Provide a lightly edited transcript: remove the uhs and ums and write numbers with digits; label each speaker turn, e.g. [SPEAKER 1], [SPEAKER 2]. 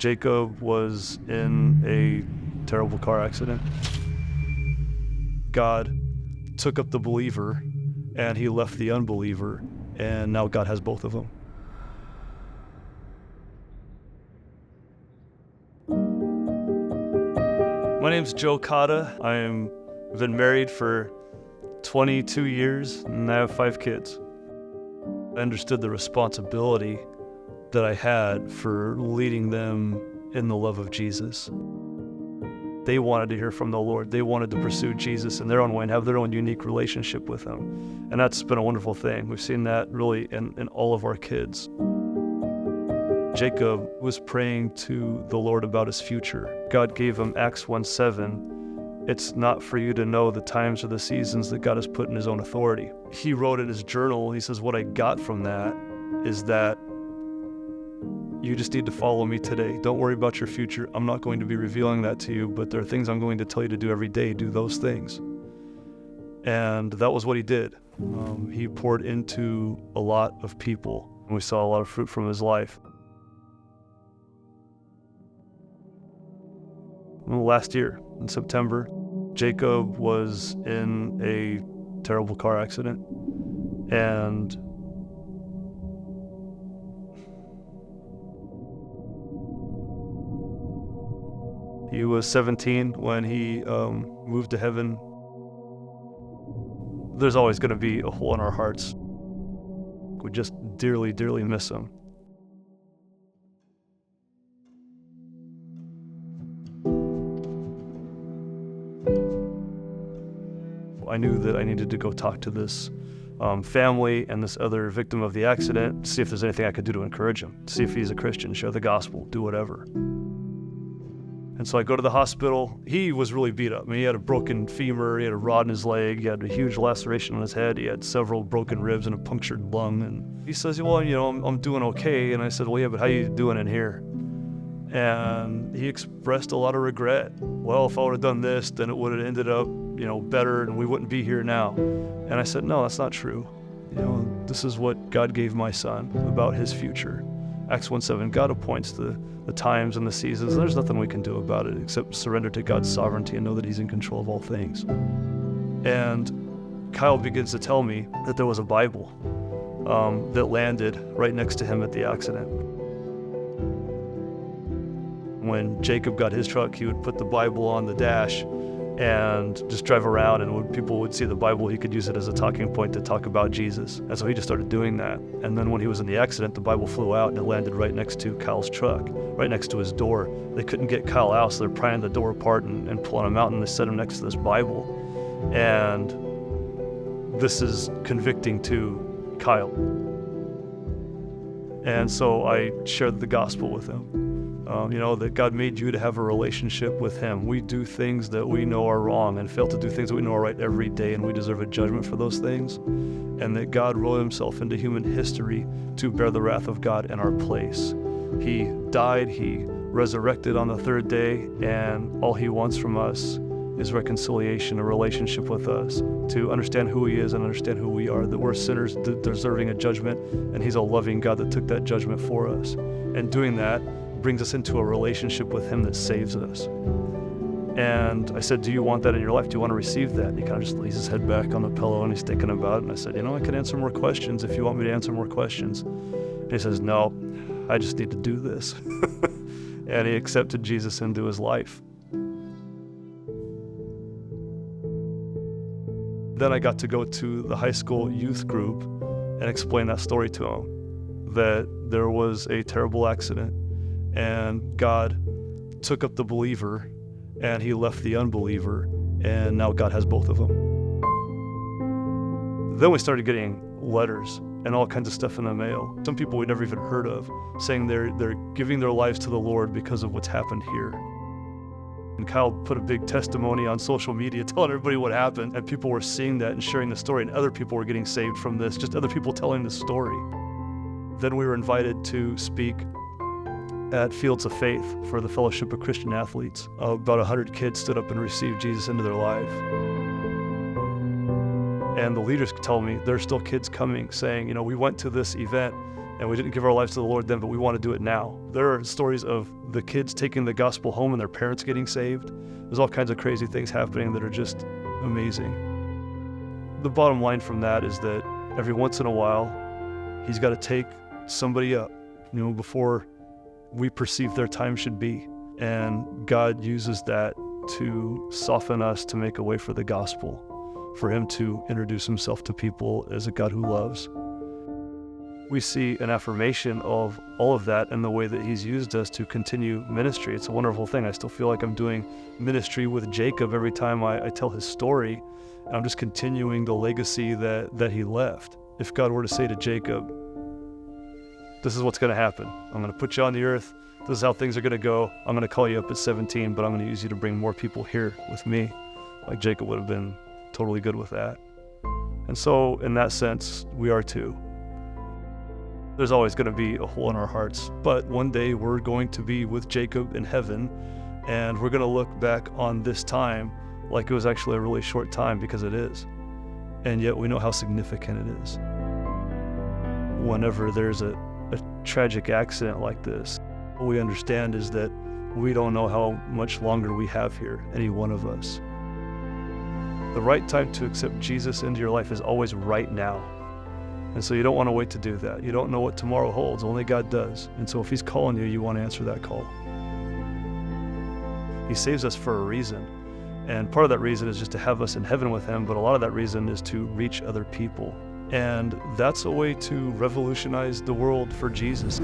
[SPEAKER 1] Jacob was in a terrible car accident. God took up the believer and he left the unbeliever, and now God has both of them. My name's Joe Cotta. I've been married for 22 years and I have 5 kids. I understood the responsibility that I had for leading them in the love of Jesus. They wanted to hear from the Lord. They wanted to pursue Jesus in their own way and have their own unique relationship with Him. And that's been a wonderful thing. We've seen that really in all of our kids. Jacob was praying to the Lord about his future. God gave him Acts 1:7. It's not for you to know the times or the seasons that God has put in His own authority. He wrote in his journal, he says, what I got from that is that you just need to follow me today. Don't worry about your future. I'm not going to be revealing that to you, but there are things I'm going to tell you to do every day. Do those things. And that was what he did. He poured into a lot of people, and we saw a lot of fruit from his life. Well, last year, in September, Jacob was in a terrible car accident, and he was 17 when he moved to heaven. There's always going to be a hole in our hearts. We just dearly, dearly miss him. I knew that I needed to go talk to this family and this other victim of the accident, see if there's anything I could do to encourage him, see if he's a Christian, share the gospel, do whatever. And so I go to the hospital. He was really beat up. I mean, he had a broken femur, he had a rod in his leg, he had a huge laceration on his head, he had several broken ribs and a punctured lung. And he says, well, I'm doing okay. And I said, well, yeah, but how you doing in here? And he expressed a lot of regret. Well, if I would have done this, then it would have ended up, better and we wouldn't be here now. And I said, no, that's not true. This is what God gave my son about his future. Acts 1:7, God appoints the times and the seasons. There's nothing we can do about it except surrender to God's sovereignty and know that He's in control of all things. And Kyle begins to tell me that there was a Bible that landed right next to him at the accident. When Jacob got his truck, he would put the Bible on the dash and just drive around, and when people would see the Bible, he could use it as a talking point to talk about Jesus. And so he just started doing that. And then when he was in the accident, the Bible flew out and it landed right next to Kyle's truck, right next to his door. They couldn't get Kyle out, so they're prying the door apart and pulling him out, and they set him next to this Bible. And this is convicting to Kyle. And so I shared the gospel with him. That God made you to have a relationship with Him. We do things that we know are wrong and fail to do things that we know are right every day, and we deserve a judgment for those things. And that God wrote Himself into human history to bear the wrath of God in our place. He died, He resurrected on the 3rd day, and all He wants from us is reconciliation, a relationship with us, to understand who He is and understand who we are, that we're sinners deserving a judgment, and He's a loving God that took that judgment for us. And doing that brings us into a relationship with Him that saves us. And I said, do you want that in your life? Do you want to receive that? And he kind of just lays his head back on the pillow and he's thinking about it. And I said, I can answer more questions if you want me to answer more questions. And he says, no, I just need to do this. And he accepted Jesus into his life. Then I got to go to the high school youth group and explain that story to him, that there was a terrible accident and God took up the believer and He left the unbeliever, and now God has both of them. Then we started getting letters and all kinds of stuff in the mail. Some people we never even heard of, saying they're giving their lives to the Lord because of what's happened here. And Kyle put a big testimony on social media telling everybody what happened, and people were seeing that and sharing the story, and other people were getting saved from this, just other people telling the story. Then we were invited to speak at Fields of Faith for the Fellowship of Christian Athletes. About 100 kids stood up and received Jesus into their life. And the leaders tell me there's still kids coming saying, we went to this event and we didn't give our lives to the Lord then, but we want to do it now. There are stories of the kids taking the gospel home and their parents getting saved. There's all kinds of crazy things happening that are just amazing. The bottom line from that is that every once in a while, he's got to take somebody up, before we perceive their time should be. And God uses that to soften us, to make a way for the gospel, for him to introduce himself to people as a God who loves. We see an affirmation of all of that in the way that he's used us to continue ministry. It's a wonderful thing. I still feel like I'm doing ministry with Jacob every time I tell his story. I'm just continuing the legacy that he left. If God were to say to Jacob, this is what's going to happen. I'm going to put you on the earth. This is how things are going to go. I'm going to call you up at 17, but I'm going to use you to bring more people here with me. Like Jacob would have been totally good with that. And so in that sense, we are too. There's always going to be a hole in our hearts, but one day we're going to be with Jacob in heaven, and we're going to look back on this time like it was actually a really short time, because it is. And yet we know how significant it is. Whenever there's a tragic accident like this, what we understand is that we don't know how much longer we have here, any one of us. The right time to accept Jesus into your life is always right now. And so you don't want to wait to do that. You don't know what tomorrow holds. Only God does. And so if he's calling you, you want to answer that call. He saves us for a reason. And part of that reason is just to have us in heaven with him, but a lot of that reason is to reach other people. And that's a way to revolutionize the world for Jesus.